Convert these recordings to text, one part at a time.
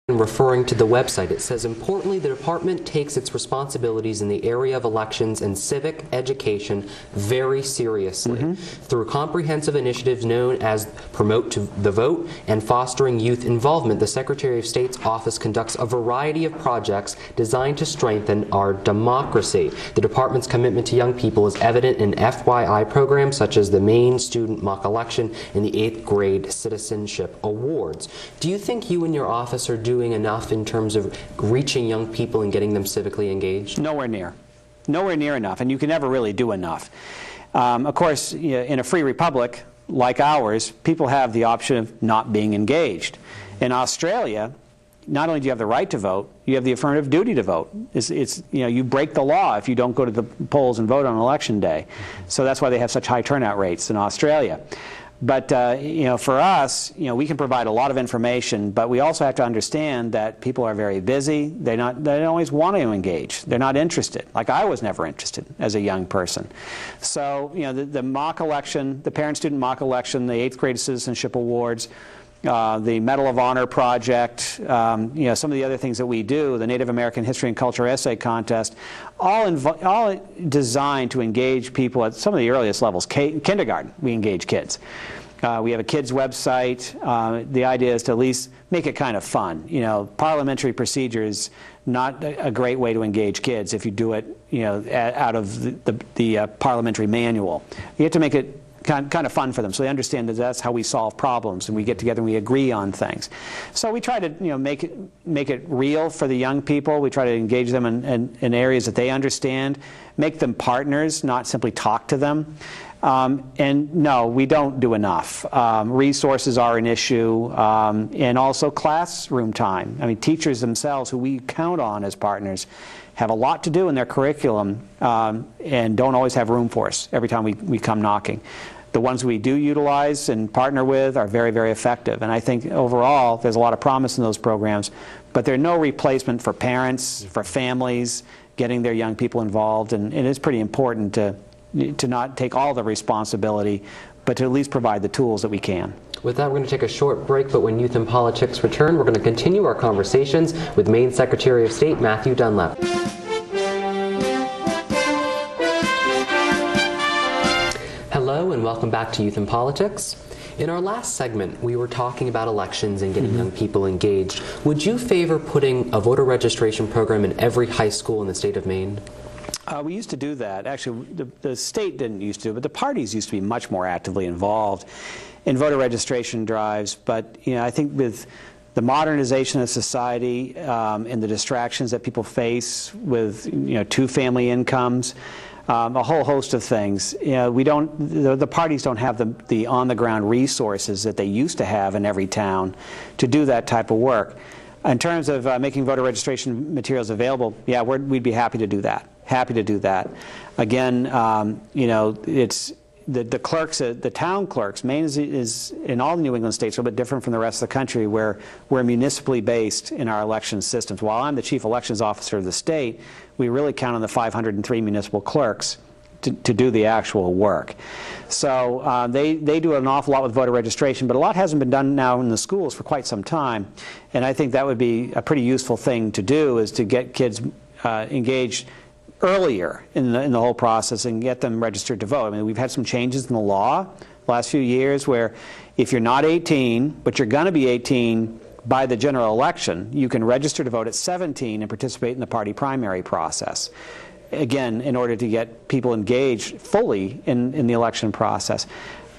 referring to the website. It says, importantly, the department takes its responsibilities in the area of elections and civic education very seriously. Through comprehensive initiatives known as Promote to the Vote and Fostering Youth Involvement, the Secretary of State's office conducts a variety of projects designed to strengthen our democracy. The department's commitment to young people is evident in FYI programs such as the Maine Student Mock Election and the 8th Grade Citizenship Awards. Do you think you and your office are doing enough in terms of reaching young people and getting them civically engaged? Nowhere near. Nowhere near enough, and you can never really do enough. Of course, in a free republic like ours, people have the option of not being engaged. In Australia, not only do you have the right to vote, you have the affirmative duty to vote. You break the law if you don't go to the polls and vote on election day. So that's why they have such high turnout rates in Australia. But for us, we can provide a lot of information, but we also have to understand that people are very busy. They don't always want to engage. They're not interested. Like I was never interested as a young person. So the mock election, the parent-student mock election, the 8th Grade Citizenship Awards, the Medal of Honor Project, some of the other things that we do, the Native American History and Culture Essay Contest, all designed to engage people at some of the earliest levels. Kindergarten, we engage kids. We have a kids website. The idea is to at least make it kind of fun. Parliamentary procedure is not a great way to engage kids if you do it out of the parliamentary manual. You have to make it kind of fun for them, so they understand that that's how we solve problems, and we get together and we agree on things. So we try to make it real for the young people. We try to engage them in areas that they understand, make them partners, not simply talk to them. And no, we don't do enough. Resources are an issue, and also classroom time. I mean, teachers themselves, who we count on as partners, have a lot to do in their curriculum and don't always have room for us every time we come knocking. The ones we do utilize and partner with are very, very effective. And I think overall there's a lot of promise in those programs, but they're no replacement for parents, for families, getting their young people involved. And it is pretty important to not take all the responsibility, but to at least provide the tools that we can. With that, we're going to take a short break, but when Youth and Politics return, we're going to continue our conversations with Maine Secretary of State Matthew Dunlap. Hello and welcome back to Youth and Politics. In our last segment, we were talking about elections and getting young people engaged. Would you favor putting a voter registration program in every high school in the state of Maine? We used to do that. Actually, the state didn't used to, but the parties used to be much more actively involved in voter registration drives. But I think with the modernization of society and the distractions that people face with two-family incomes, a whole host of things, the parties don't have the on-the-ground resources that they used to have in every town to do that type of work. In terms of making voter registration materials available, yeah, we'd be happy to do that. Happy to do that. Again, it's the clerks, the town clerks. Maine is in all the New England states a little bit different from the rest of the country, where we're municipally based in our election systems. While I'm the chief elections officer of the state, we really count on the 503 municipal clerks to do the actual work. So they do an awful lot with voter registration, but a lot hasn't been done now in the schools for quite some time. And I think that would be a pretty useful thing to do, is to get kids engaged earlier in the whole process and get them registered to vote. I mean, we've had some changes in the law the last few years where if you're not 18, but you're going to be 18 by the general election, you can register to vote at 17 and participate in the party primary process. Again, in order to get people engaged fully in the election process.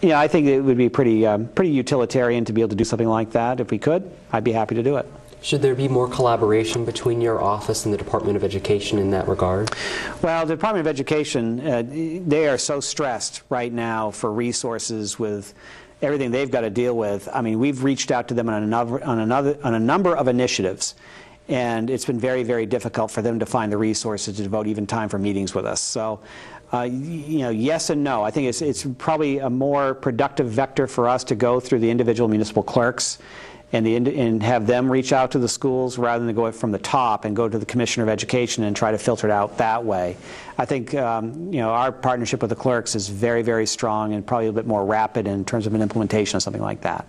I think it would be pretty utilitarian to be able to do something like that. If we could, I'd be happy to do it. Should there be more collaboration between your office and the Department of Education in that regard? Well, the Department of Education, they are so stressed right now for resources with everything they've got to deal with. I mean, we've reached out to them on a number of initiatives, and it's been very, very difficult for them to find the resources to devote even time for meetings with us. So, yes and no. I think it's probably a more productive vector for us to go through the individual municipal clerks and have them reach out to the schools rather than go from the top and go to the Commissioner of Education and try to filter it out that way. I think our partnership with the clerks is very, very strong and probably a bit more rapid in terms of an implementation of something like that.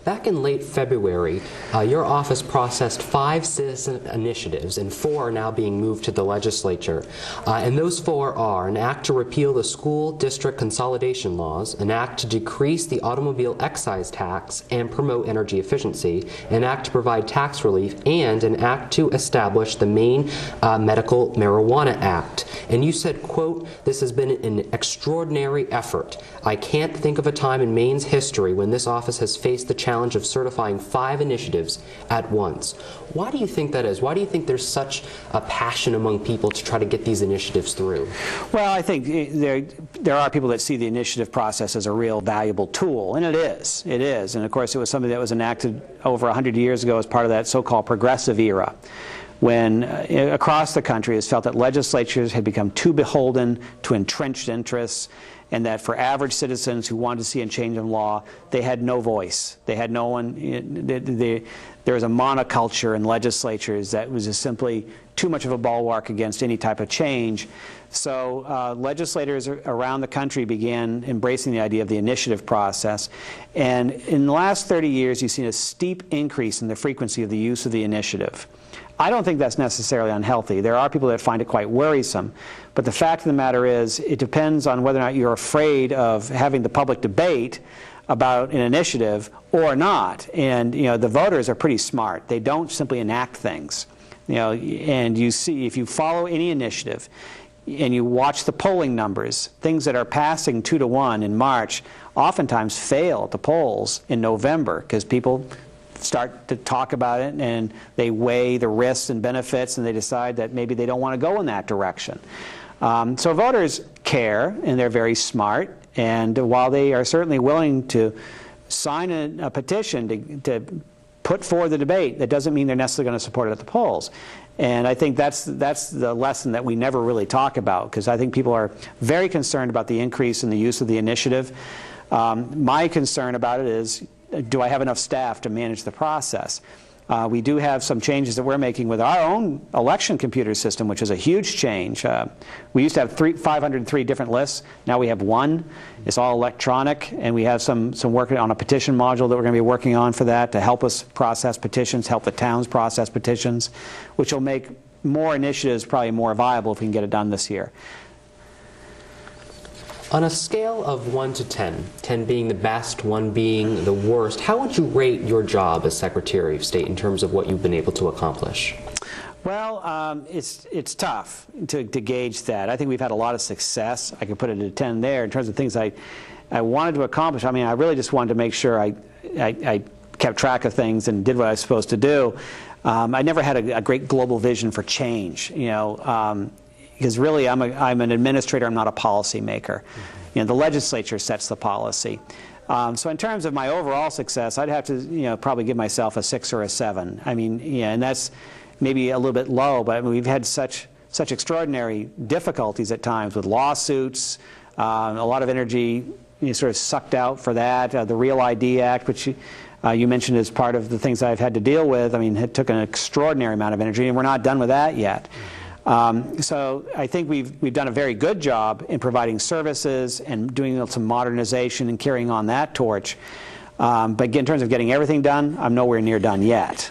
Back in late February, your office processed 5 citizen initiatives, and 4 are now being moved to the legislature. And those 4 are an act to repeal the school district consolidation laws, an act to decrease the automobile excise tax and promote energy efficiency, an act to provide tax relief, and an act to establish the Maine Medical Marijuana Act. And you said, quote, "This has been an extraordinary effort. I can't think of a time in Maine's history when this office has faced the challenge of certifying 5 initiatives at once." Why do you think that is? Why do you think there's such a passion among people to try to get these initiatives through? Well, I think there are people that see the initiative process as a real valuable tool, and it is. It is. And of course, it was something that was enacted over 100 years ago as part of that so-called progressive era, when across the country it's felt that legislatures had become too beholden to entrenched interests, and that for average citizens who wanted to see a change in law, they had no voice. They had no one. There was a monoculture in legislatures that was just simply too much of a bulwark against any type of change. So legislators around the country began embracing the idea of the initiative process. And in the last 30 years, you've seen a steep increase in the frequency of the use of the initiative. I don't think that's necessarily unhealthy. There are people that find it quite worrisome. But the fact of the matter is, it depends on whether or not you're afraid of having the public debate about an initiative or not. And the voters are pretty smart. They don't simply enact things. And you see, if you follow any initiative and you watch the polling numbers, things that are passing 2-to-1 in March oftentimes fail at the polls in November because people start to talk about it and they weigh the risks and benefits and they decide that maybe they don't want to go in that direction. So voters care, and they're very smart, and while they are certainly willing to sign a petition to put forward the debate, that doesn't mean they're necessarily going to support it at the polls. And I think that's the lesson that we never really talk about, because I think people are very concerned about the increase in the use of the initiative. My concern about it is, do I have enough staff to manage the process? We do have some changes that we're making with our own election computer system, which is a huge change. We used to have 503 different lists. Now we have 1. It's all electronic, and we have some work on a petition module that we're going to be working on for that to help us process petitions, help the towns process petitions, which will make more initiatives probably more viable if we can get it done this year. On a scale of 1 to 10, 10 being the best, 1 being the worst, how would you rate your job as Secretary of State in terms of what you've been able to accomplish? Well, it's tough to gauge that. I think we've had a lot of success. I could put it at a 10 there in terms of things I wanted to accomplish. I mean, I really just wanted to make sure I kept track of things and did what I was supposed to do. I never had a great global vision for change, because really I'm an administrator, I'm not a policymaker. The legislature sets the policy. So in terms of my overall success, I'd have to probably give myself a 6 or a 7. I mean, and that's maybe a little bit low, but I mean, we've had such extraordinary difficulties at times with lawsuits, a lot of energy sort of sucked out for that. The Real ID Act, which you mentioned as part of the things I've had to deal with, I mean, it took an extraordinary amount of energy, and we're not done with that yet. So I think we've done a very good job in providing services and doing some modernization and carrying on that torch. But in terms of getting everything done, I'm nowhere near done yet.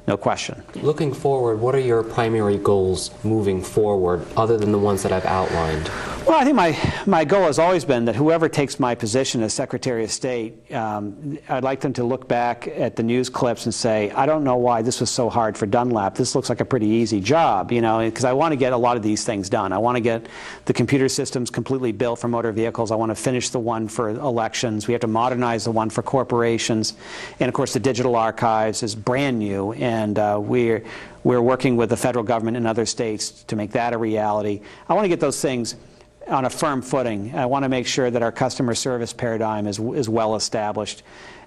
No question. Looking forward, what are your primary goals moving forward, other than the ones that I've outlined? Well, I think my goal has always been that whoever takes my position as Secretary of State, I'd like them to look back at the news clips and say, I don't know why this was so hard for Dunlap. This looks like a pretty easy job, because I want to get a lot of these things done. I want to get the computer systems completely built for motor vehicles. I want to finish the one for elections. We have to modernize the one for corporations. And, of course, the digital archives is brand new, and we're working with the federal government and other states to make that a reality. I want to get those things on a firm footing. I want to make sure that our customer service paradigm is well established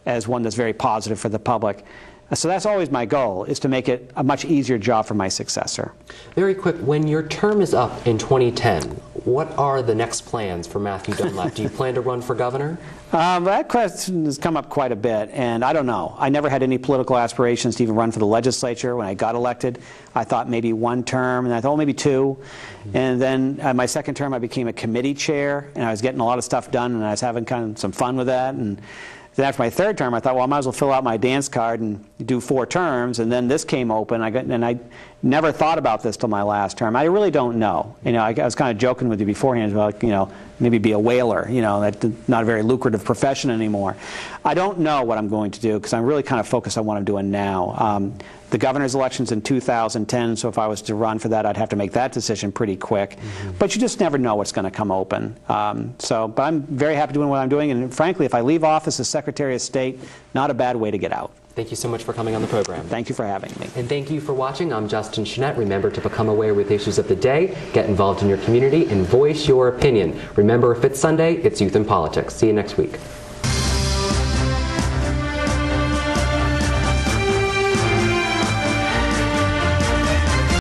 as one that's very positive for the public. So that's always my goal, is to make it a much easier job for my successor. Very quick, when your term is up in 2010, what are the next plans for Matthew Dunlap? Do you plan to run for governor? That question has come up quite a bit, and I don't know. I never had any political aspirations to even run for the legislature. When I got elected, I thought maybe 1 term, and I thought maybe 2. And then my second term, I became a committee chair, and I was getting a lot of stuff done, and I was having kind of some fun with that. And Then after my third term, I thought, well, I might as well fill out my dance card and do 4 terms, and then this came open. And I never thought about this till my last term. I really don't know. You know, I was kind of joking with you beforehand about, you know, maybe be a whaler. You know, that's not a very lucrative profession anymore. I don't know what I'm going to do because I'm really kind of focused on what I'm doing now. The governor's election's in 2010, so if I was to run for that, I'd have to make that decision pretty quick. But you just never know what's going to come open. But I'm very happy doing what I'm doing, and frankly, if I leave office as Secretary of State, not a bad way to get out. Thank you so much for coming on the program. Thank you for having me. And thank you for watching. I'm Justin Chenette. Remember to become aware with issues of the day, get involved in your community, and voice your opinion. Remember, if it's Sunday, it's Youth in Politics. See you next week.